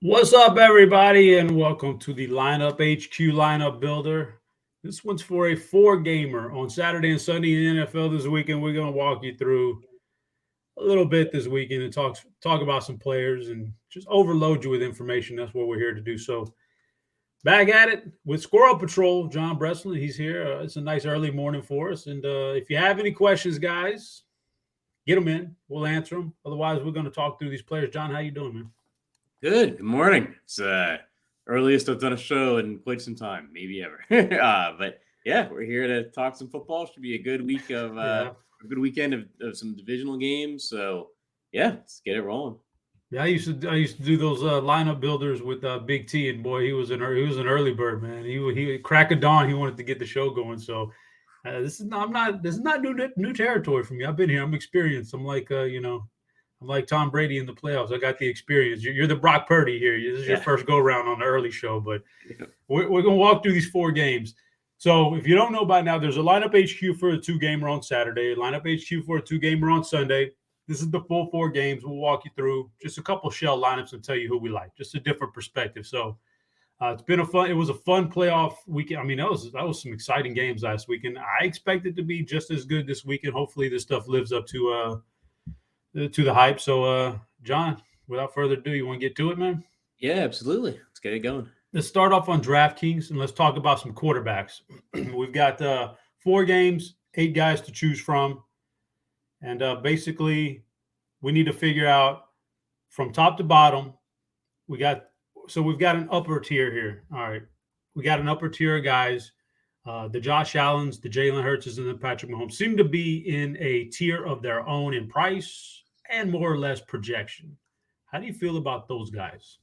What's up, everybody, and welcome to the LineupHQ lineup builder. This one's for a four-gamer on Saturday and Sunday in the NFL this weekend. We're going to walk you through a little bit this weekend and talk about some players and just overload you with information. That's what we're here to do. So, back at it with Squirrel Patrol, John Breslin. He's here. It's a nice early morning for us. And if you have any questions, guys, get them in. We'll answer them. Otherwise, we're going to talk through these players. John, how you doing, man? Good morning. It's earliest I've done a show in quite some time, maybe ever. But yeah, we're here to talk some football. Should be a good week of a good weekend of some divisional games. So yeah, let's get it rolling. Yeah, I used to do those lineup builders with Big T, and boy, he was an early bird, man. He crack of dawn. He wanted to get the show going. So this is not new territory for me. I've been here. I'm experienced. I'm like I'm like Tom Brady in the playoffs. I got the experience. You're the Brock Purdy here. This is your first go round on the early show, but we're gonna walk through these four games. So if you don't know by now, there's a LineupHQ for a two-gamer on Saturday, LineupHQ for a two-gamer on Sunday. This is the full four games. We'll walk you through just a couple shell lineups and tell you who we like, just a different perspective. So it was a fun playoff weekend. I mean, that was some exciting games last weekend. I expect it to be just as good this weekend. Hopefully this stuff lives up to the hype. So, John, without further ado, you want to get to it, man? Yeah, absolutely. Let's get it going. Let's start off on DraftKings and let's talk about some quarterbacks. We've got 4 games, 8 guys to choose from. And basically, we need to figure out from top to bottom. We've got an upper tier here. All right. We got an upper tier of guys. The Josh Allens, the Jalen Hurts, and the Patrick Mahomes seem to be in a tier of their own in price and more or less projection. How do you feel about those guys?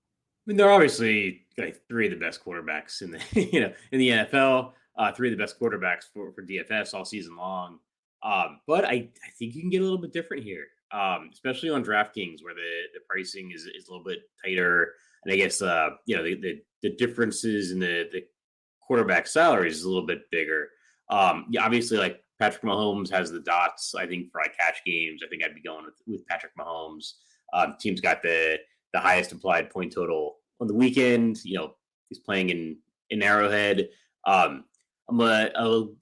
I mean, they're obviously like 3 of the best quarterbacks in the in the NFL. 3 of the best quarterbacks for DFS all season long. But I think you can get a little bit different here, especially on DraftKings where the pricing is a little bit tighter, and I guess the differences in the quarterback salaries is a little bit bigger. Yeah, obviously, like Patrick Mahomes has the dots. I think for like cash games, I think I'd be going with Patrick Mahomes. Team's got the highest implied point total on the weekend. He's playing in Arrowhead. I'm a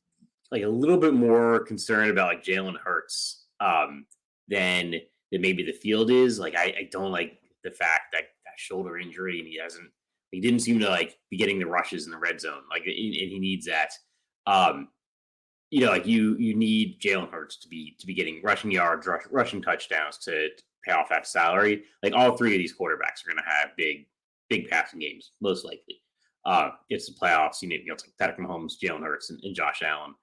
little bit more concerned about like Jalen Hurts than maybe the field is. Like I don't like the fact that shoulder injury, and he didn't seem to like be getting the rushes in the red zone. Like and he needs that. Like you need Jalen Hurts to be getting rushing yards, rushing touchdowns to pay off that salary. Like all 3 of these quarterbacks are going to have big passing games, most likely. It's the playoffs. It's like Patrick Mahomes, Jalen Hurts, and Josh Allen.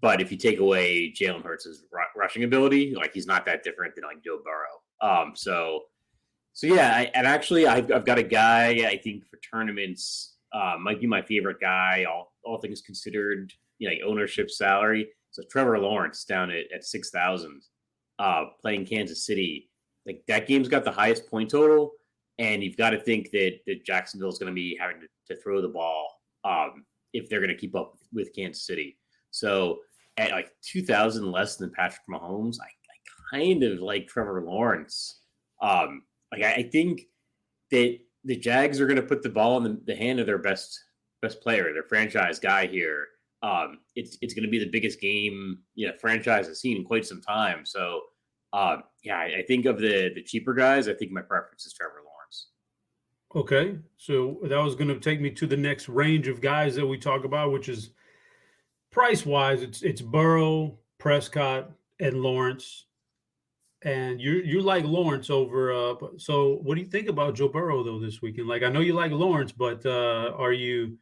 But if you take away Jalen Hurts' rushing ability, like he's not that different than like Joe Burrow. So yeah, I've got a guy I think for tournaments might be my favorite guy. All things considered, like ownership salary. So Trevor Lawrence down at 6,000, playing Kansas City. Like that game's got the highest point total, and you've got to think that Jacksonville is going to be having to throw the ball if they're going to keep up with Kansas City. So at like 2,000 less than Patrick Mahomes, I kind of like Trevor Lawrence. I think that the Jags are going to put the ball in the hand of their best player, their franchise guy here. It's going to be the biggest game franchise has seen in quite some time. So I think of the cheaper guys, I think my preference is Trevor Lawrence. Okay, so that was going to take me to the next range of guys that we talk about, which is price-wise, it's Burrow, Prescott, and Lawrence. And you like Lawrence over. So what do you think about Joe Burrow though this weekend? Like I know you like Lawrence, but are you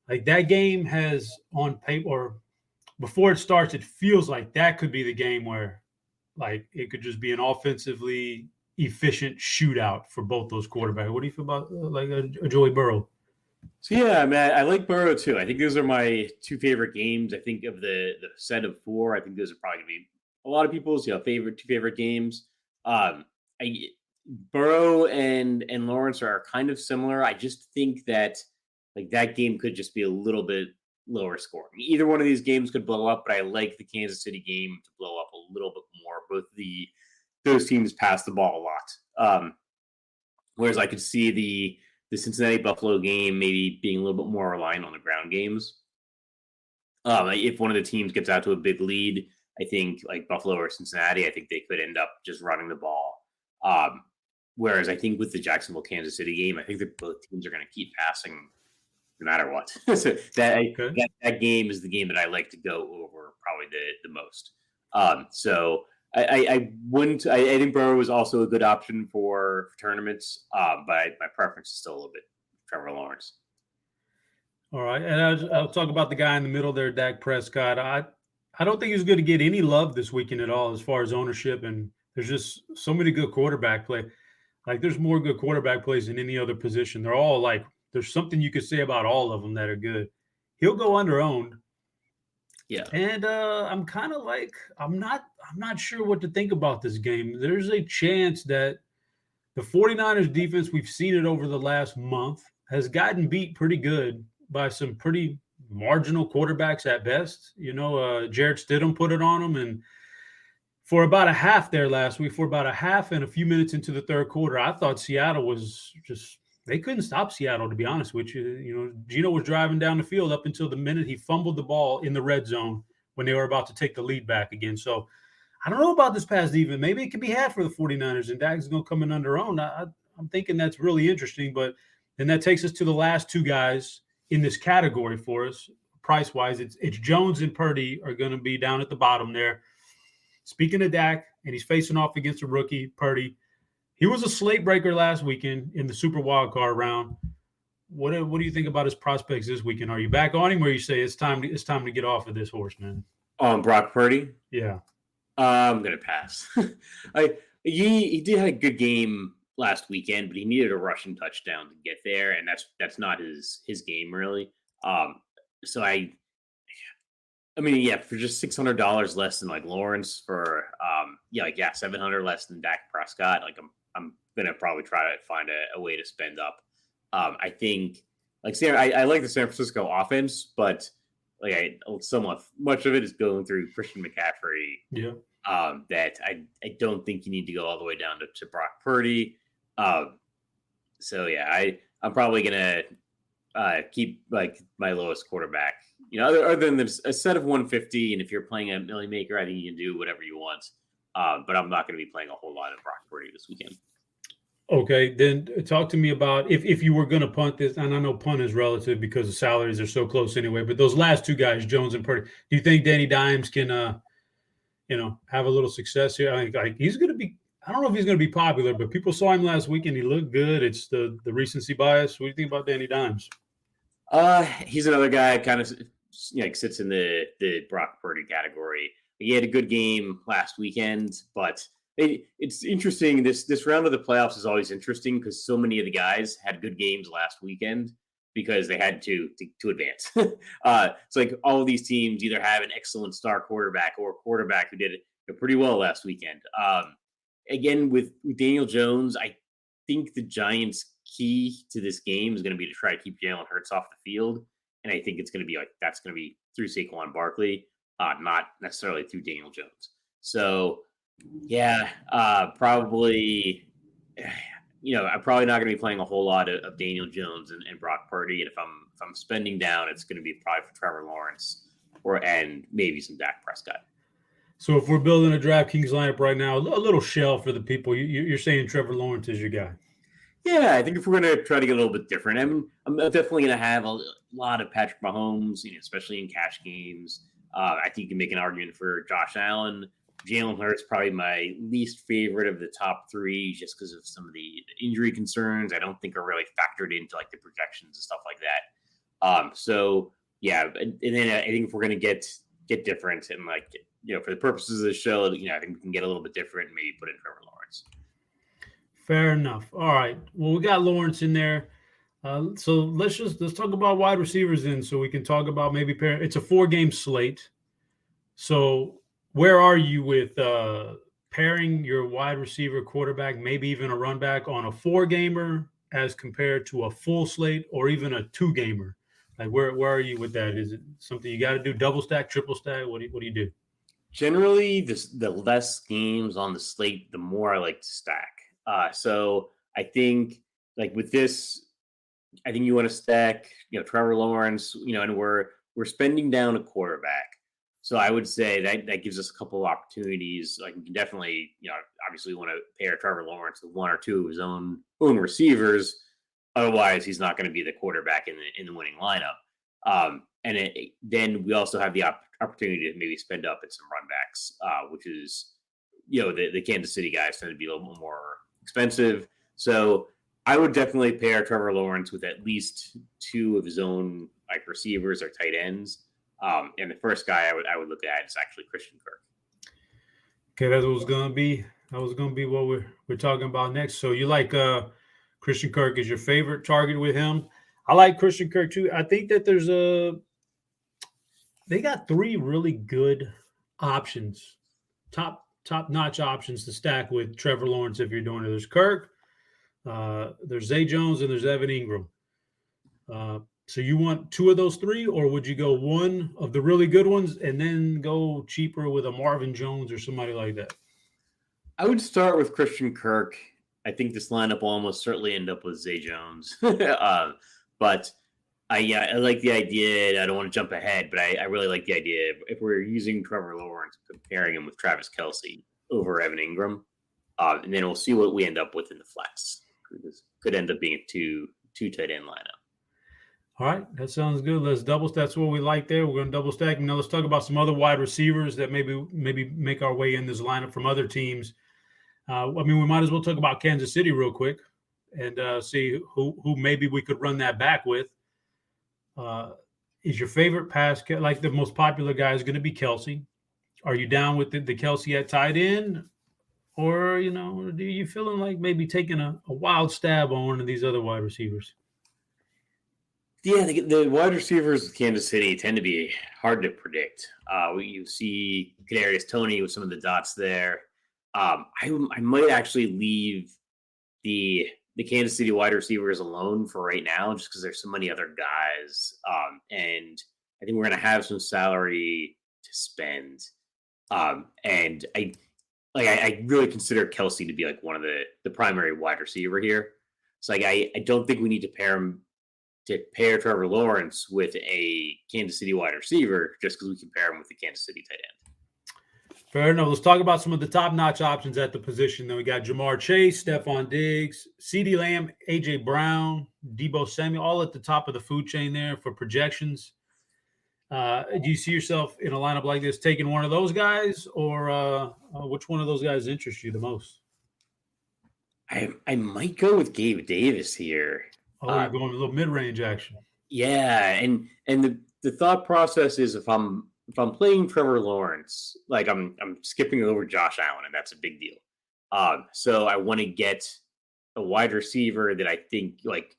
like that game has on paper or before it starts? It feels like that could be the game where like it could just be an offensively efficient shootout for both those quarterbacks. What do you feel about a Joey Burrow? So yeah, man, I like Burrow too. I think those are my 2 favorite games. I think of the set of 4, I think those are probably going to be a lot of people's 2 favorite games. Burrow and Lawrence are kind of similar. I just think that like that game could just be a little bit lower scoring. Either one of these games could blow up, but I like the Kansas City game to blow up a little bit more. Those teams pass the ball a lot. Whereas I could see the Cincinnati Buffalo game maybe being a little bit more reliant on the ground games. If one of the teams gets out to a big lead, I think like Buffalo or Cincinnati, I think they could end up just running the ball. Um, Whereas I think with the Jacksonville Kansas City game, I think that both teams are going to keep passing no matter what. So that game is the game that I like to go over probably the most. So I wouldn't. I think Burrow was also a good option for tournaments, but my preference is still a little bit Trevor Lawrence. All right, and I'll talk about the guy in the middle there, Dak Prescott. I don't think he's going to get any love this weekend at all as far as ownership, and there's just so many good quarterback play. Like there's more good quarterback plays than any other position. They're all like there's something you could say about all of them that are good. He'll go under owned. Yeah. And I'm kind of like I'm not sure what to think about this game. There's a chance that the 49ers defense, we've seen it over the last month, has gotten beat pretty good by some pretty marginal quarterbacks at best. Jarrett Stidham put it on them, and for about a half there last week, for about a half and a few minutes into the third quarter, I thought Seattle was just they couldn't stop Seattle, to be honest with you. Geno was driving down the field up until the minute he fumbled the ball in the red zone when they were about to take the lead back again. So I don't know about this past defense. Maybe it could be had for the 49ers, and Dak's going to come in under own. I'm thinking that's really interesting, but then that takes us to the last two guys in this category for us, price-wise. It's Jones and Purdy are going to be down at the bottom there. Speaking of Dak, and he's facing off against a rookie, Purdy. He was a slate breaker last weekend in the Super Wild Card round. What do you think about his prospects this weekend? Are you back on him, or you say it's time to get off of this horse, man? Brock Purdy? Yeah. I'm gonna pass. He did have a good game last weekend, but he needed a rushing touchdown to get there, and that's not his game really. So I mean, yeah, for just $600 less than like Lawrence, for $700 less than Dak Prescott. Like I'm gonna probably try to find a way to spend up. I think like I like the San Francisco offense, but like somewhat much of it is going through Christian McCaffrey. Yeah. That I don't think you need to go all the way down to Brock Purdy. So yeah, I'm probably gonna keep like my lowest quarterback. Other than this, a set of 150, and if you're playing a Millie Maker, I think you can do whatever you want. But I'm not going to be playing a whole lot of Brock Purdy this weekend. Okay, then talk to me about if you were going to punt this, and I know punt is relative because the salaries are so close anyway. But those last two guys, Jones and Purdy, do you think Danny Dimes can, have a little success here? I think he's going to be. I don't know if he's going to be popular, but people saw him last week and he looked good. It's the recency bias. What do you think about Danny Dimes? He's another guy kind of sits in the Brock Purdy category. He had a good game last weekend, but it's interesting. This round of the playoffs is always interesting because so many of the guys had good games last weekend because they had to advance. It's like all of these teams either have an excellent star quarterback or a quarterback who did it pretty well last weekend. Again, with Daniel Jones, I think the Giants' key to this game is going to be to try to keep Jalen Hurts off the field. And I think it's going to be that's going to be through Saquon Barkley, not necessarily through Daniel Jones. So, yeah, probably, I'm probably not going to be playing a whole lot of Daniel Jones and Brock Purdy. And if I'm spending down, it's going to be probably for Trevor Lawrence and maybe some Dak Prescott. So if we're building a DraftKings lineup right now, a little shell for the people, you're saying Trevor Lawrence is your guy. Yeah, I think if we're going to try to get a little bit different, I'm definitely going to have a lot of Patrick Mahomes, especially in cash games. I think you can make an argument for Josh Allen. Jalen Hurts probably my least favorite of the top three, just because of some of the injury concerns. I don't think are really factored into like the projections and stuff like that. So yeah, and then I think if we're going to get different and like for the purposes of the show, I think we can get a little bit different and maybe put in Trevor Lawrence. Fair enough. All right. Well, we got Lawrence in there. So let's talk about wide receivers then, so we can talk about maybe it's a 4-game slate. So where are you with pairing your wide receiver, quarterback, maybe even a run back on a 4-gamer as compared to a full slate or even a 2-gamer? Like where are you with that? Is it something you got to do, double stack, triple stack? What do you do? Generally, the less games on the slate, the more I like to stack. So I think like with this, I think you want to stack, Trevor Lawrence, and we're spending down a quarterback. So I would say that gives us a couple of opportunities. Like we can definitely, obviously want to pair Trevor Lawrence with one or two of his own receivers. Otherwise, he's not going to be the quarterback in the winning lineup. And then we also have the opportunity to maybe spend up at some runbacks, which is, the Kansas City guys tend to be a little more expensive. So I would definitely pair Trevor Lawrence with at least two of his own like receivers or tight ends. And the first guy I would look at is actually Christian Kirk. Okay, that was gonna be what we're talking about next. So you like Christian Kirk is your favorite target with him. I like Christian Kirk too. I think that they got three really good options, top notch options to stack with Trevor Lawrence if you're doing it. There's Kirk, there's Zay Jones, and there's Evan Ingram. So you want two of those three, or would you go one of the really good ones and then go cheaper with a Marvin Jones or somebody like that? I would start with Christian Kirk. I think this lineup will almost certainly end up with Zay Jones. But I like the idea. I don't want to jump ahead, but I really like the idea if we're using Trevor Lawrence, comparing him with Travis Kelce over Evan Ingram. And then we'll see what we end up with in the flex. This could end up being a two tight end lineup. All right, that sounds good. Let's double. That's what we like there. We're going to double stack. Now let's talk about some other wide receivers that maybe make our way in this lineup from other teams. We might as well talk about Kansas City real quick and see who maybe we could run that back with. Is your favorite pass like the most popular guy is going to be Kelce? Are you down with the Kelce at tight end, or do you feeling like maybe taking a wild stab on one of these other wide receivers? Yeah, the wide receivers of Kansas City tend to be hard to predict. You see Kadarius Toney with some of the dots there. I might actually leave the Kansas City wide receivers alone for right now, just because there's so many other guys, and I think we're going to have some salary to spend. And I really consider Kelce to be like one of the primary wide receiver here. So I don't think we need to pair Trevor Lawrence with a Kansas City wide receiver just because we can pair him with the Kansas City tight end. Fair enough. Let's talk about some of the top-notch options at the position. Then we got Jamar Chase, Stephon Diggs, CeeDee Lamb, A.J. Brown, Deebo Samuel, all at the top of the food chain there for projections. Do you see yourself in a lineup like this taking one of those guys, or which one of those guys interests you the most? I might go with Gabe Davis here. Oh, you're going a little mid-range action. Yeah, and the thought process is if I'm playing Trevor Lawrence, like I'm skipping over Josh Allen, and that's a big deal. So I want to get a wide receiver that I think like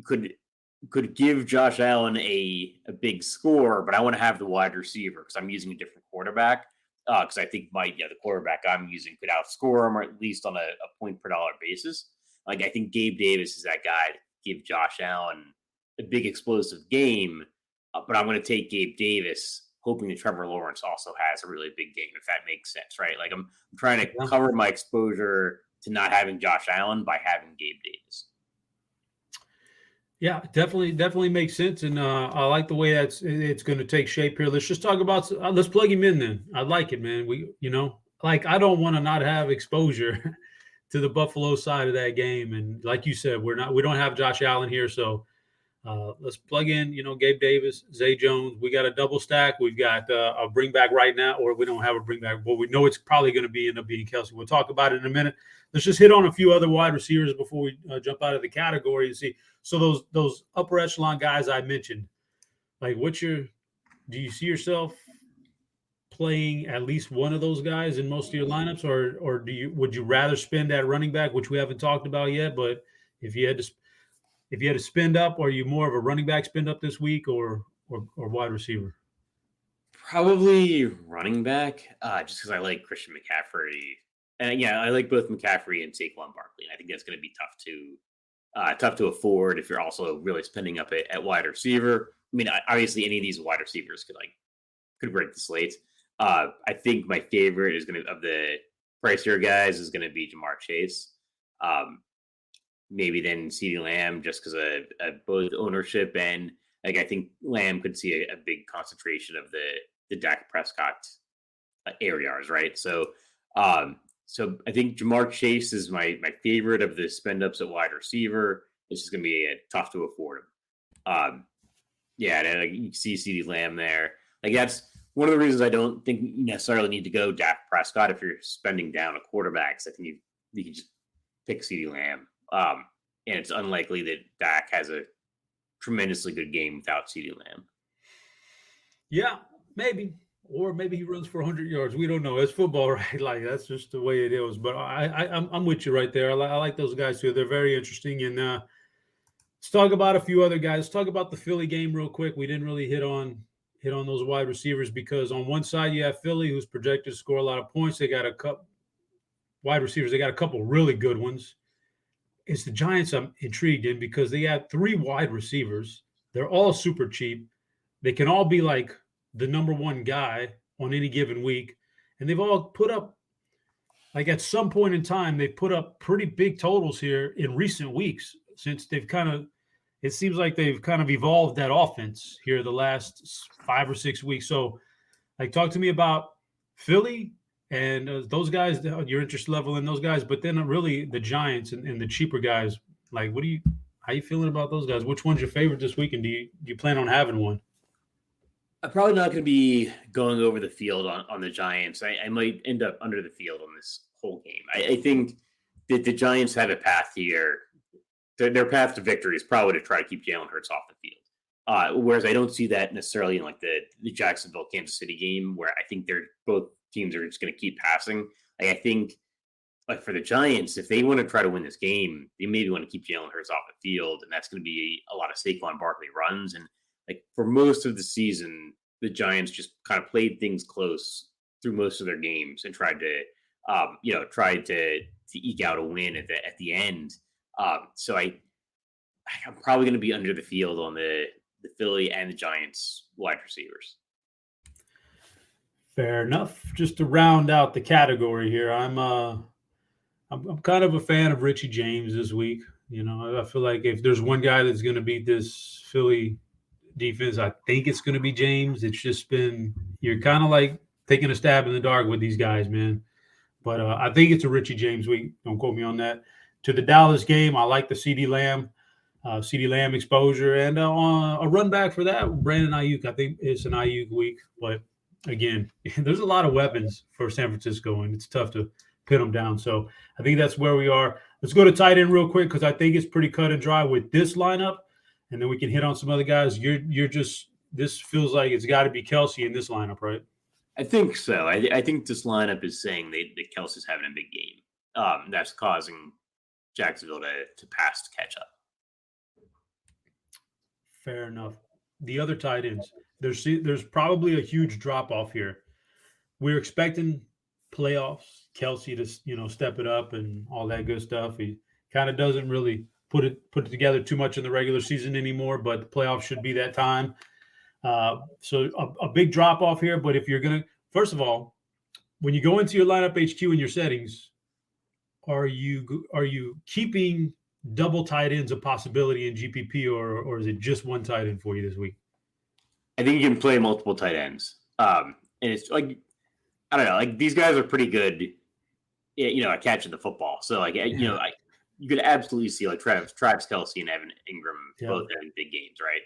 could give Josh Allen a big score, but I want to have the wide receiver because I'm using a different quarterback. Because I think the quarterback I'm using could outscore him, or at least on a point per dollar basis. Like I think Gabe Davis is that guy to give Josh Allen a big explosive game, but I'm going to take Gabe Davis, hoping that Trevor Lawrence also has a really big game, if that makes sense, right? Like I'm trying to cover my exposure to not having Josh Allen by having Gabe Davis. Yeah, definitely makes sense, and I like the way it's going to take shape here. Let's just talk about. Let's plug him in then. I like it, man. I don't want to not have exposure to the Buffalo side of that game, and like you said, we don't have Josh Allen here, so let's plug in. Gabe Davis, Zay Jones. We got a double stack. We've got a bring back right now, or we don't have a bring back. Well, we know it's probably going to end up being Kelce. We'll talk about it in a minute. Let's just hit on a few other wide receivers before we jump out of the category and see. So those upper echelon guys I mentioned, like do you see yourself playing at least one of those guys in most of your lineups, or would you rather spend at running back, which we haven't talked about yet? But if you had to spend up, are you more of a running back spend up this week or wide receiver? Probably running back, just because I like Christian McCaffrey. And I like both McCaffrey and Saquon Barkley. And I think that's going to be tough to afford if you're also really spending up at wide receiver. I mean, obviously, any of these wide receivers could break the slate. I think my favorite of the pricier guys is going to be Jamar Chase. maybe then CeeDee Lamb just because of both ownership and like I think Lamb could see a big concentration of the Dak Prescott air yards, right? So I think Jamar Chase is my favorite of the spend ups at wide receiver. It's just going to be tough to afford him. Yeah, and like, you see CeeDee Lamb there. Like that's one of the reasons I don't think you necessarily need to go Dak Prescott if you're spending down a quarterback. So I think you can just pick CeeDee Lamb. And it's unlikely that Dak has a tremendously good game without CeeDee Lamb. Yeah, maybe. Or maybe he runs for 100 yards. We don't know. It's football, right? Like that's just the way it is. But I'm with you right there. I like those guys too. They're very interesting. And let's talk about a few other guys. Let's talk about the Philly game real quick. We didn't really hit on those wide receivers because on one side you have Philly, who's projected to score a lot of points. They got a couple wide receivers. They got a couple really good ones. It's the Giants I'm intrigued in because they have 3 wide receivers. They're all super cheap. They can all be like the number one guy on any given week. And they've all put up, like at some point in time, they've put up pretty big totals here in recent weeks since they've it seems like they've kind of evolved that offense here the last 5 or 6 weeks. So like talk to me about Philly and those guys, your interest level in those guys, but then really the Giants and the cheaper guys. Like, how you feeling about those guys? Which one's your favorite this week? And do you plan on having one? I'm probably not going to be going over the field on the Giants. I might end up under the field on this whole game. I think that the Giants have a path here. Their path to victory is probably to try to keep Jalen Hurts off the field. Whereas I don't see that necessarily in like the Jacksonville Kansas City game, where I think both teams are just going to keep passing. Like I think, like for the Giants, if they want to try to win this game, they maybe want to keep Jalen Hurts off the field, and that's going to be a lot of Saquon Barkley runs. And like for most of the season, the Giants just kind of played things close through most of their games and tried to eke out a win at the end. So I'm probably going to be under the field on the Philly and the Giants wide receivers. Fair enough. Just to round out the category here, I'm kind of a fan of Richie James this week. You know, I feel like if there's one guy that's going to beat this Philly defense, I think it's going to be James. It's just been, you're kind of like taking a stab in the dark with these guys, man. But I think it's a Richie James week. Don't quote me on that. To the Dallas game, I like the CeeDee Lamb exposure, and a run back for that, Brandon Ayuk. I think it's an Ayuk week, but again, there's a lot of weapons for San Francisco, and it's tough to pin them down. So I think that's where we are. Let's go to tight end real quick because I think it's pretty cut and dry with this lineup, and then we can hit on some other guys. This feels like it's got to be Kelsey in this lineup, right? I think so. I think this lineup is saying that Kelsey's having a big game. That's causing Jacksonville to pass to catch up. Fair enough. The other tight ends, there's probably a huge drop off here. We're expecting playoffs, Kelsey to step it up and all that good stuff. He kind of doesn't really put it together too much in the regular season anymore, but the playoffs should be that time. So a big drop off here. But if you're gonna, first of all, when you go into your LineupHQ and your settings, are you keeping double tight ends a possibility in GPP, or is it just one tight end for you this week? I think you can play multiple tight ends. And it's like, I don't know, like these guys are pretty good, at catching the football. So like, you could absolutely see like Travis Kelce and Evan Ingram both having big games, right?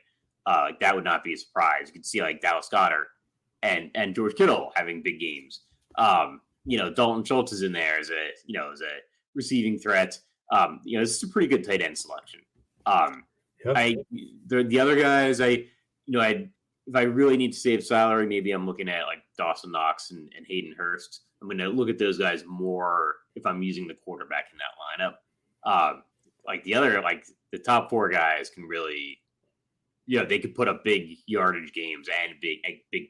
Like that would not be a surprise. You could see like Dallas Goedert and George Kittle having big games. Dalton Schultz is in there as a receiving threat. This is a pretty good tight end selection. The other guys, if I really need to save salary, maybe I'm looking at like Dawson Knox and Hayden Hurst. I'm going to look at those guys more if I'm using the quarterback in that lineup. The top 4 guys can really, they could put up big yardage games and big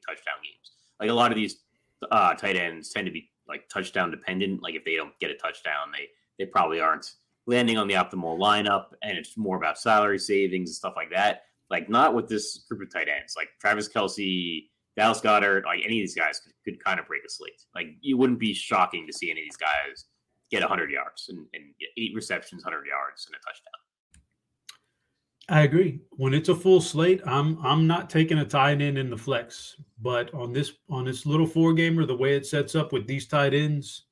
touchdown games. Like a lot of these tight ends tend to be like touchdown dependent. Like if they don't get a touchdown, they probably aren't landing on the optimal lineup, and it's more about salary savings and stuff like that. Like not with this group of tight ends, like Travis Kelce, Dallas Goedert, like any of these guys could kind of break a slate. Like it wouldn't be shocking to see any of these guys get 100 yards and get 8 receptions, 100 yards, and a touchdown. I agree. When it's a full slate, I'm not taking a tight end in the flex. But on this little 4-gamer, the way it sets up with these tight ends,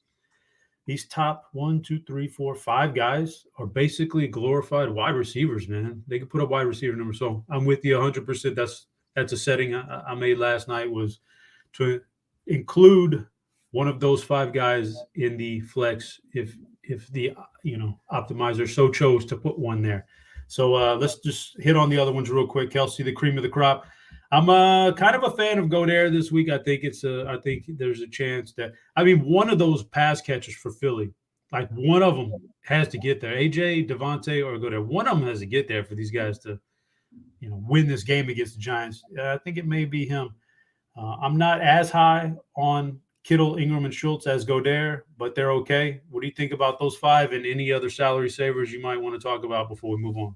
these top 1, 2, 3, 4, 5 guys are basically glorified wide receivers, man. They can put up wide receiver numbers. So I'm with you 100%. That's a setting I made last night, was to include one of those 5 guys in the flex if the optimizer so chose to put one there. So let's just hit on the other ones real quick. Kelsey, the cream of the crop. I'm kind of a fan of Godare this week. I think there's a chance that one of those pass catchers for Philly, like one of them has to get there. AJ, Devontae, or Godare. One of them has to get there for these guys to, win this game against the Giants. I think it may be him. I'm not as high on Kittle, Ingram, and Schultz as Godare, but they're okay. What do you think about those 5 and any other salary savers you might want to talk about before we move on?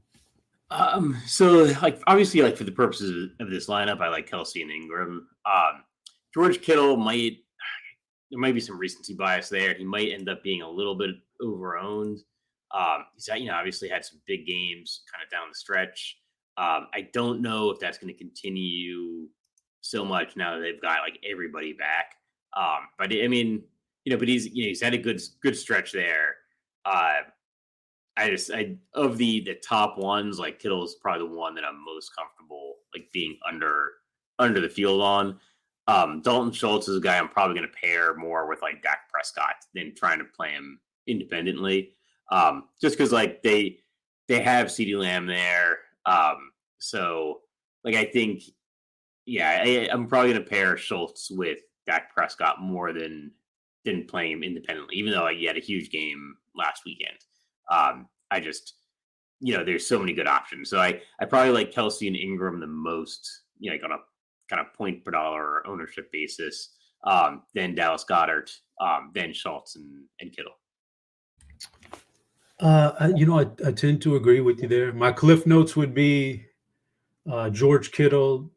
So obviously for the purposes of this lineup, I like Kelsey and Ingram. George Kittle there might be some recency bias there. He might end up being a little bit overowned. He's obviously had some big games kind of down the stretch. I don't know if that's going to continue so much now that they've got everybody back. But he's had a good stretch there. Of the top ones, Kittle is probably the one that I'm most comfortable being under the field on. Dalton Schultz is a guy I'm probably going to pair more with Dak Prescott than trying to play him independently. Just because they have CeeDee Lamb there. So I think, I'm probably going to pair Schultz with Dak Prescott more than playing him independently, even though he had a huge game last weekend. There's so many good options. So I probably like Kelsey and Ingram the most, on a kind of point per dollar ownership basis, then Dallas Goedert, then Schultz and Kittle. I tend to agree with you there. My cliff notes would be George Kittle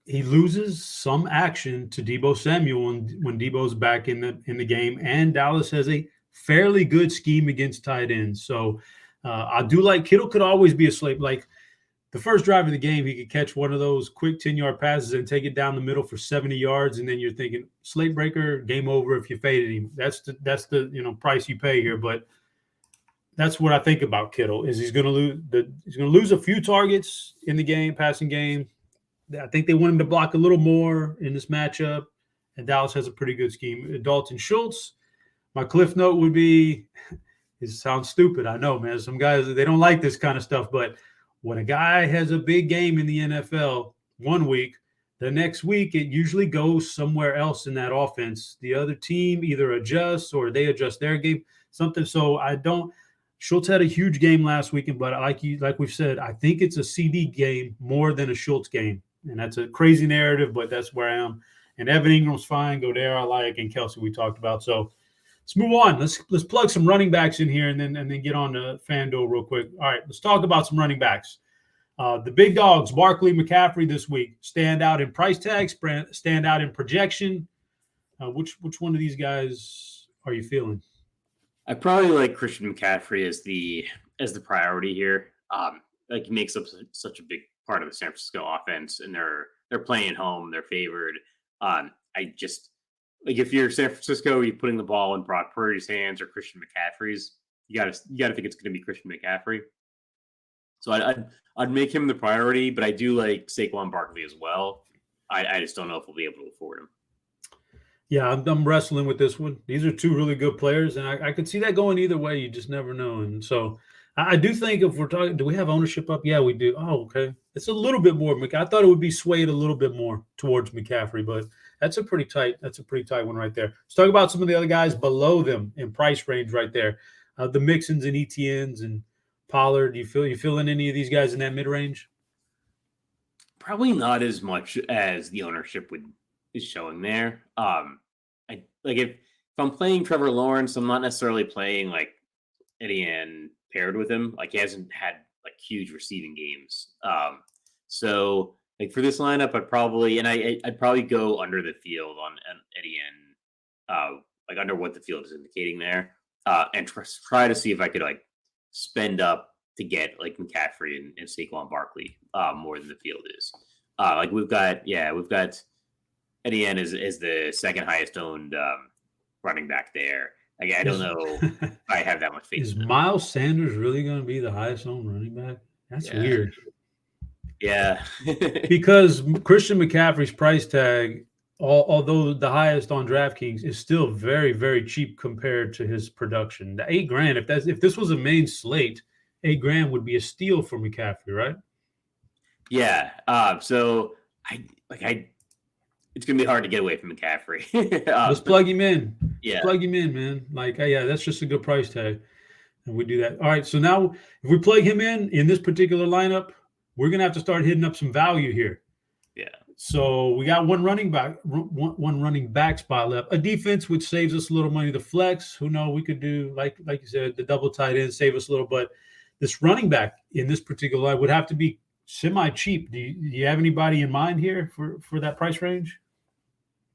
he loses some action to Deebo Samuel when Deebo's back in the game, and Dallas has a fairly good scheme against tight ends. So I do like Kittle could always be a slate. The first drive of the game, he could catch one of those quick 10-yard passes and take it down the middle for 70 yards, and then you're thinking slate breaker, game over if you faded him. That's the price you pay here. But that's what I think about Kittle is he's going to lose a few targets in the game, passing game. I think they want him to block a little more in this matchup, and Dallas has a pretty good scheme. Dalton Schultz, my cliff note would be, it sounds stupid, I know, man. Some guys, they don't like this kind of stuff, but when a guy has a big game in the NFL one week, the next week it usually goes somewhere else in that offense. The other team either adjusts or they adjust their game, something. So Schultz had a huge game last weekend, but like we've said, I think it's a CD game more than a Schultz game. And that's a crazy narrative, but that's where I am. And Evan Ingram's fine. Godare I like, and Kelsey we talked about. So let's move on. Let's plug some running backs in here and then get on to FanDuel real quick. All right, let's talk about some running backs. The big dogs, Barkley, McCaffrey this week, stand out in price tags, stand out in projection. Which one of these guys are you feeling? I probably like Christian McCaffrey as the priority here. He makes up such a big part of the San Francisco offense, and they're playing home, they're favored. If you're San Francisco, you're putting the ball in Brock Purdy's hands or Christian McCaffrey's. You gotta think it's going to be Christian McCaffrey. So I'd make him the priority, but I do like Saquon Barkley as well. I just don't know if we'll be able to afford him. Yeah, I'm wrestling with this one. These are 2 really good players, and I could see that going either way. You just never know. And so I do think if we're talking, do we have ownership up? Yeah, we do. Oh, okay. It's a little bit more. I thought it would be swayed a little bit more towards McCaffrey, but that's a pretty tight one right there. Let's talk about some of the other guys below them in price range right there. The Mixons and ETNs and Pollard. You feeling any of these guys in that mid range? Probably not as much as the ownership is showing there. If I'm playing Trevor Lawrence, I'm not necessarily playing Etienne paired with him. He hasn't had huge receiving games. So for this lineup, I'd probably go under the field on Etienne like under what the field is indicating there, and try to see if I could like spend up to get like McCaffrey and Saquon Barkley more than the field is. Like we've got Etienne is the second highest owned running back there. Like, I don't know if I have that much faith. Is Miles Sanders really going to be the highest owned running back? That's weird. Yeah. Because Christian McCaffrey's price tag, although the highest on DraftKings, is still very, very cheap compared to his production. The $8,000, if this was a main slate, $8,000 would be a steal for McCaffrey, right? Yeah. So it's gonna be hard to get away from McCaffrey. Let's plug him in. Yeah. Plug him in, man. Like, yeah, that's just a good price tag. And we do that. All right. So now if we plug him in this particular lineup, we're going to have to start hitting up some value here. Yeah. So we got one running back spot left. A defense, which saves us a little money. The flex, who knows, we could do, like you said, the double tight end, save us a little. But this running back in this particular line would have to be semi-cheap. Do you have anybody in mind here for that price range?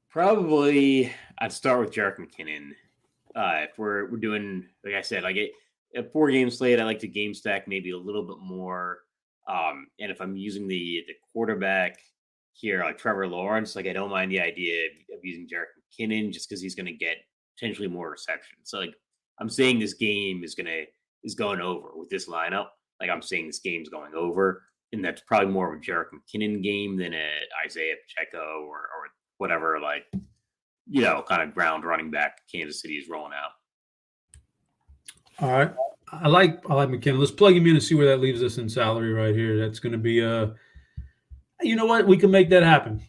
Probably I'd start with Jerick McKinnon. If we're doing, like I said, like a 4-game slate, I like to game stack maybe a little bit more. And if I'm using the quarterback here, like Trevor Lawrence, like I don't mind the idea of using Jerick McKinnon just because he's going to get potentially more reception. So like I'm saying this game is going over with this lineup. Like I'm saying this game's going over, and that's probably more of a Jerick McKinnon game than a Isaiah Pacheco or whatever, like, kind of ground running back Kansas City is rolling out. All right. I like McKinnon. Let's plug him in and see where that leaves us in salary right here. That's going to be you know what? We can make that happen.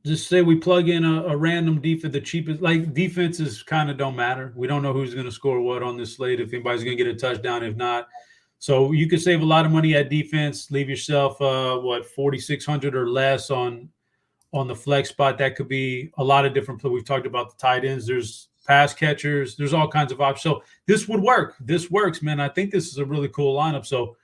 Just say we plug in a random defense, the cheapest. Like, defenses kind of don't matter. We don't know who's going to score what on this slate, if anybody's going to get a touchdown, if not. So you could save a lot of money at defense, leave yourself, 4,600 or less on the flex spot. That could be a lot of different. We've talked about the tight ends. There's pass catchers. There's all kinds of options. So this would work. This works, man. I think this is a really cool lineup. So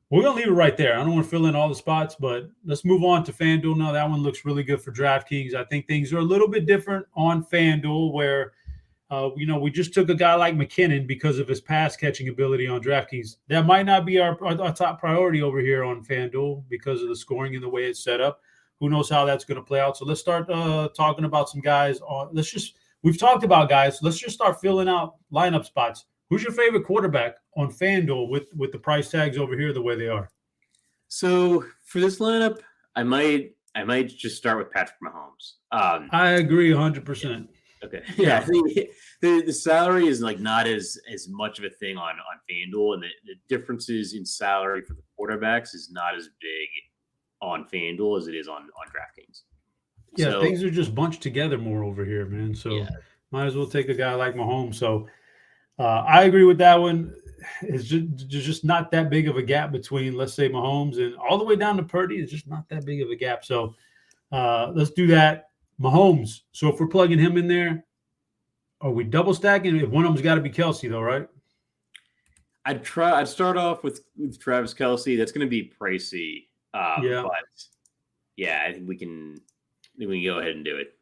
we're going to leave it right there. I don't want to fill in all the spots, but let's move on to FanDuel now. That one looks really good for DraftKings. I think things are a little bit different on FanDuel where, we just took a guy like McKinnon because of his pass catching ability on DraftKings. That might not be our top priority over here on FanDuel because of the scoring and the way it's set up. Who knows how that's going to play out. So let's start talking about some guys. We've talked about guys. Let's just start filling out lineup spots. Who's your favorite quarterback on FanDuel with the price tags over here the way they are? So for this lineup, I might just start with Patrick Mahomes. I agree 100%. Okay. Yeah. The salary is like not as much of a thing on FanDuel, and the differences in salary for the quarterbacks is not as big on FanDuel as it is on DraftKings. Yeah, so, things are just bunched together more over here, man. So might as well take a guy like Mahomes. So I agree with that one. It's just not that big of a gap between, let's say, Mahomes and all the way down to Purdy. It's just not that big of a gap. So let's do that. Mahomes. So if we're plugging him in there, are we double stacking? If one of them's got to be Kelsey, though, right? I'd start off with Travis Kelce. That's going to be pricey. But yeah, I think we can go ahead and do it.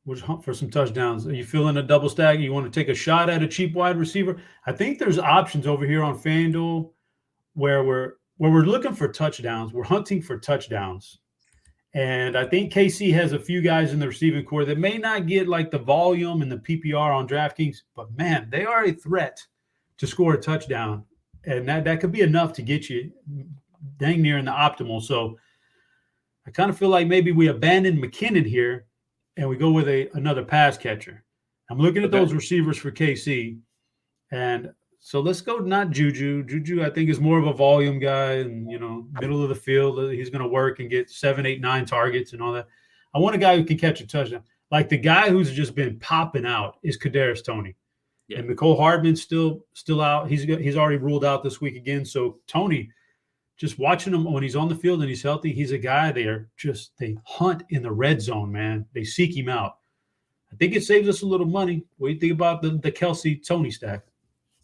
We'll just hunt for some touchdowns. Are you feeling a double stack? You want to take a shot at a cheap wide receiver? I think there's options over here on FanDuel where we're looking for touchdowns. We're hunting for touchdowns. And I think KC has a few guys in the receiving core that may not get like the volume and the PPR on DraftKings, but man, they are a threat to score a touchdown. And that could be enough to get you dang near in the optimal. So I kind of feel like maybe we abandon McKinnon here and we go with another pass catcher. I'm looking at those receivers for KC. And so let's go not Juju. Juju, I think, is more of a volume guy and, middle of the field. He's going to work and get 7, 8, 9 targets and all that. I want a guy who can catch a touchdown. Like the guy who's just been popping out is Kadarius Toney. Yeah. And Mecole Hardman's still out. He's already ruled out this week again. So Toney, just watching him when he's on the field and he's healthy, he's a guy they hunt in the red zone, man. They seek him out. I think it saves us a little money. What do you think about the Kelsey-Toney stack?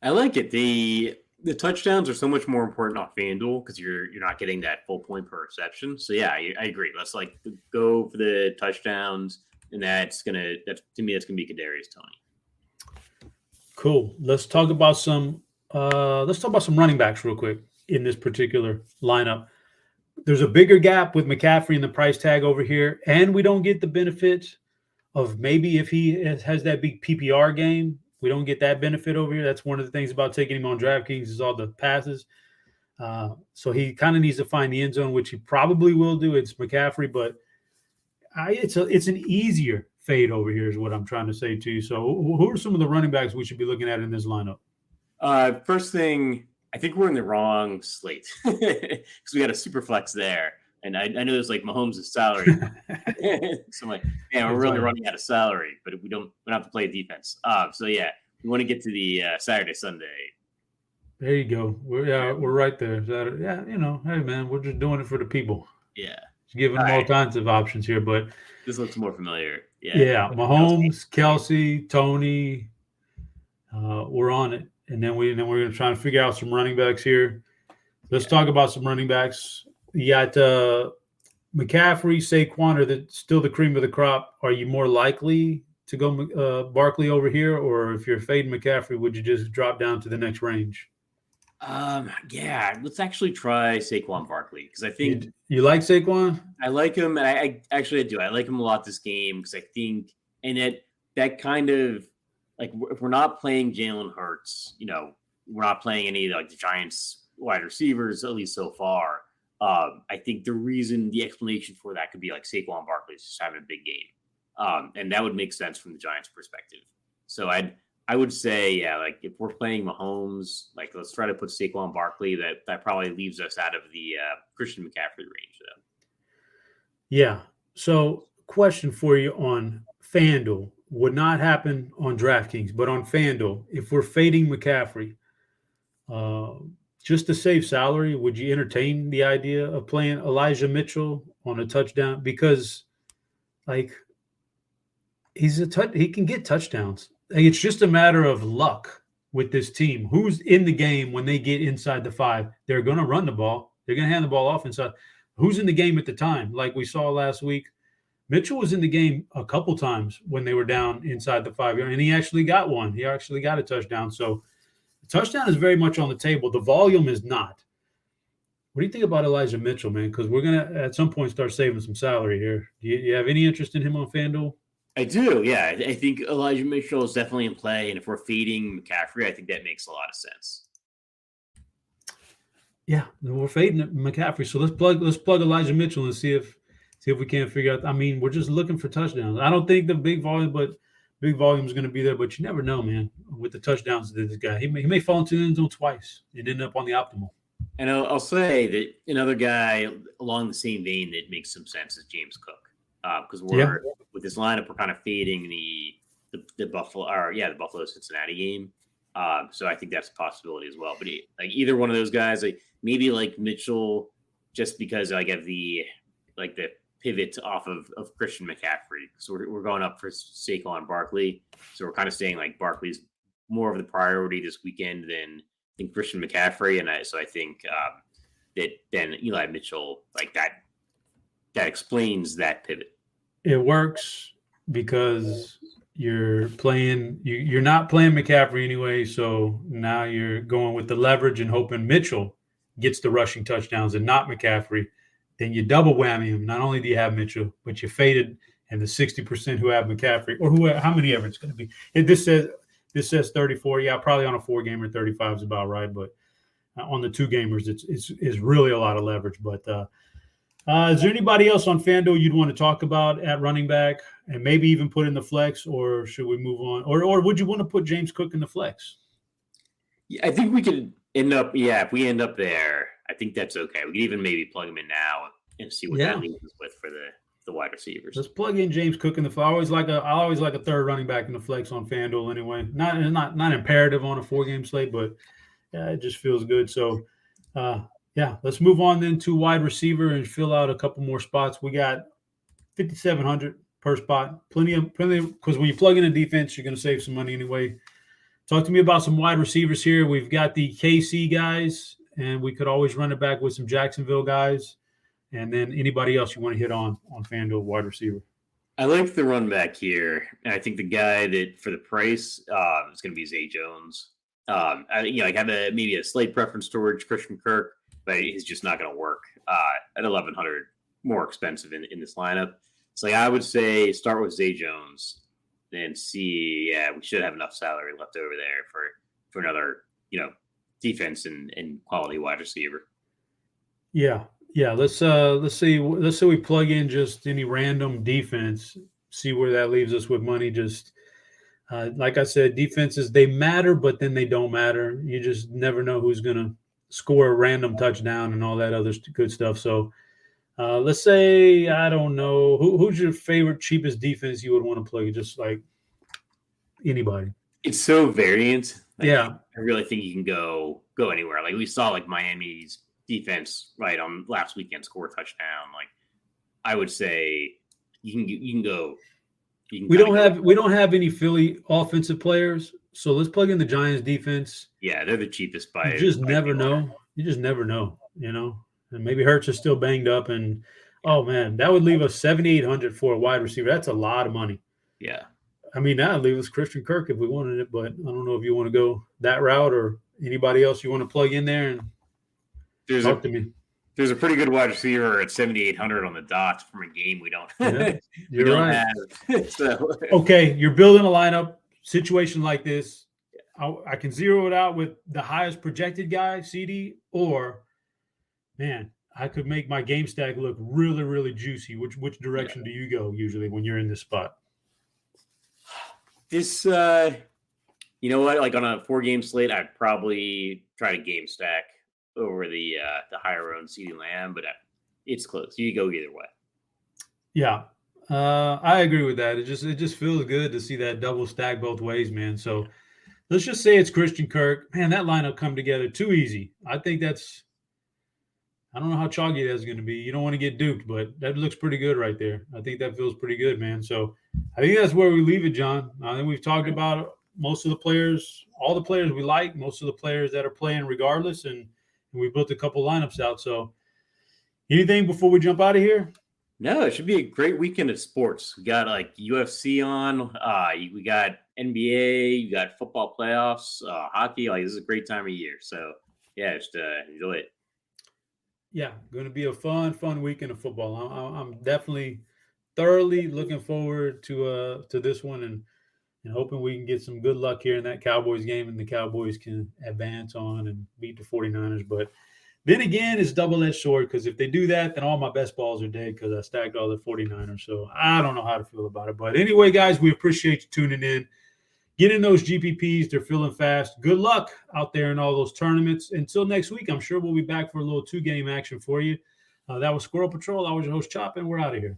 I like it. The touchdowns are so much more important on FanDuel because you're not getting that full point per reception. So yeah, I agree. Let's go for the touchdowns. and that's to me that's gonna be Kadarius Toney. Cool. Let's talk about some running backs real quick in this particular lineup. There's a bigger gap with McCaffrey and the price tag over here, and we don't get the benefit of maybe if he has that big PPR game, we don't get that benefit over here. That's one of the things about taking him on DraftKings is all the passes. So he kind of needs to find the end zone, which he probably will do. It's McCaffrey, but it's an easier fade over here is what I'm trying to say to you. So who are some of the running backs we should be looking at in this lineup? First thing, I think we're in the wrong slate because we got a super flex there. And I know there's like Mahomes' salary. So I'm like, we're really running out of salary, but we don't have to play defense. So yeah, we want to get to the Saturday, Sunday. There you go. We're right there. Saturday. Yeah, hey man, we're just doing it for the people. Yeah. Just giving them all kinds of options here, but this looks more familiar. Yeah. Mahomes, Kelsey, Tony. We're on it. And then we're gonna try to figure out some running backs here. Let's talk about some running backs. You got McCaffrey, Saquon are still the cream of the crop. Are you more likely to go Barkley over here, or if you're fading McCaffrey, would you just drop down to the next range? Let's actually try Saquon Barkley because I think you like Saquon. I like him, and I actually do. I like him a lot this game because I think, and that kind of like if we're not playing Jalen Hurts, we're not playing any like the Giants wide receivers at least so far. I think the explanation for that could be like Saquon Barkley is just having a big game. And that would make sense from the Giants' perspective. So I would say, like if we're playing Mahomes, like let's try to put Saquon Barkley. That probably leaves us out of the Christian McCaffrey range, though. Yeah. So question for you on FanDuel would not happen on DraftKings, but on FanDuel, if we're fading McCaffrey, just to save salary, would you entertain the idea of playing Elijah Mitchell on a touchdown? Because, like, he can get touchdowns. Like, it's just a matter of luck with this team. Who's in the game when they get inside the 5? They're going to run the ball. They're going to hand the ball off inside. Who's in the game at the time? Like we saw last week, Mitchell was in the game a couple times when they were down inside the 5, and he actually got one. He actually got a touchdown. So, touchdown is very much on the table. The volume is not. What do you think about Elijah Mitchell, man? Because we're going to, at some point, start saving some salary here. Do you have any interest in him on FanDuel? I do, yeah. I think Elijah Mitchell is definitely in play. And if we're feeding McCaffrey, I think that makes a lot of sense. Yeah, we're fading McCaffrey. So let's plug Elijah Mitchell and see if we can't figure out. I mean, we're just looking for touchdowns. I don't think the big volume is going to be there, but you never know, man, with the touchdowns that this guy. He may fall into the end zone twice and end up on the optimal. And I'll say that another guy along the same vein that makes some sense is James Cook. Because with this lineup, we're kind of fading the Buffalo Cincinnati game. So I think that's a possibility as well. But like either one of those guys, like maybe like Mitchell, just because I get the pivot off of Christian McCaffrey. So we're going up for Saquon Barkley. So we're kind of saying like Barkley's more of the priority this weekend than Christian McCaffrey. And I think that then Eli Mitchell, like that explains that pivot. It works because you're not playing McCaffrey anyway. So now you're going with the leverage and hoping Mitchell gets the rushing touchdowns and not McCaffrey. Then you double whammy him. Not only do you have Mitchell, but you faded, and the 60% who have McCaffrey, or how many ever it's going to be. This says 34. Yeah, probably on a 4-gamer, 35 is about right. But on the 2-gamers, it's really a lot of leverage. But is there anybody else on FanDuel you'd want to talk about at running back, and maybe even put in the flex, or should we move on? Or would you want to put James Cook in the flex? Yeah, I think we could end up. Yeah, if we end up there, I think that's okay. We could even maybe plug him in now and see what that leaves us with for the wide receivers. Let's plug in James Cook in the flex. I always like a third running back in the flex on FanDuel anyway. Not imperative on a 4-game slate, but it just feels good. So, let's move on then to wide receiver and fill out a couple more spots. We got 5,700 per spot. Plenty of because when you plug in a defense, you're going to save some money anyway. Talk to me about some wide receivers here. We've got the KC guys, and we could always run it back with some Jacksonville guys, and then anybody else you want to hit on FanDuel wide receiver. I like the run back here, and I think the guy that for the price is going to be Zay Jones. I have maybe a slight preference towards Christian Kirk, but he's just not going to work at 1,100, more expensive in this lineup. So I would say start with Zay Jones and see. Yeah, we should have enough salary left over there for another defense and quality wide receiver. Yeah. Let's see we plug in just any random defense, see where that leaves us with money. Just like I said, defenses, they matter, but then they don't matter. You just never know who's gonna score a random touchdown and all that other good stuff. So let's say, I don't know, who's your favorite cheapest defense you would want to play? Just like anybody. It's so variant. Yeah, I really think you can go anywhere. Like we saw, like Miami's defense right on last weekend score a touchdown. Like I would say you can go. We don't have any Philly offensive players, so let's plug in the Giants defense. Yeah, they're the cheapest by. You just never know. You just never know, and maybe Hurts is still banged up, and oh man, that would leave us 7,800 for a wide receiver. That's a lot of money. Yeah, I mean, that would leave us Christian Kirk if we wanted it, but I don't know if you want to go that route or anybody else you want to plug in there and talk to me. There's a pretty good wide receiver at 7,800 on the dot from a game we don't. Yeah, you're right. Have, so. Okay, you're building a lineup situation like this. I can zero it out with the highest projected guy, CD, or man, I could make my game stack look really, really juicy. Which direction do you go usually when you're in this spot? This, you know what? Like on a 4-game slate, I'd probably try to game stack over the higher owned CD Lamb, but it's close. You go either way. Yeah, I agree with that. It just feels good to see that double stack both ways, man. So let's just say it's Christian Kirk. Man, that lineup come together too easy. I think I don't know how chalky that's going to be. You don't want to get duped, but that looks pretty good right there. I think that feels pretty good, man. So I think that's where we leave it, John. I think we've talked about most of the players, all the players we like, most of the players that are playing regardless, and we built a couple lineups out. So anything before we jump out of here? No, it should be a great weekend of sports. We got like UFC on. We got NBA. You got football playoffs, hockey. Like this is a great time of year. So yeah, just enjoy it. Yeah, going to be a fun weekend of football. I'm definitely thoroughly looking forward to this one and hoping we can get some good luck here in that Cowboys game and the Cowboys can advance on and beat the 49ers. But then again, it's double-edged sword because if they do that, then all my best balls are dead because I stacked all the 49ers. So I don't know how to feel about it. But anyway, guys, we appreciate you tuning in. Get in those GPPs. They're filling fast. Good luck out there in all those tournaments. Until next week, I'm sure we'll be back for a little 2-game action for you. That was Squirrel Patrol. I was your host, Chop, and we're out of here.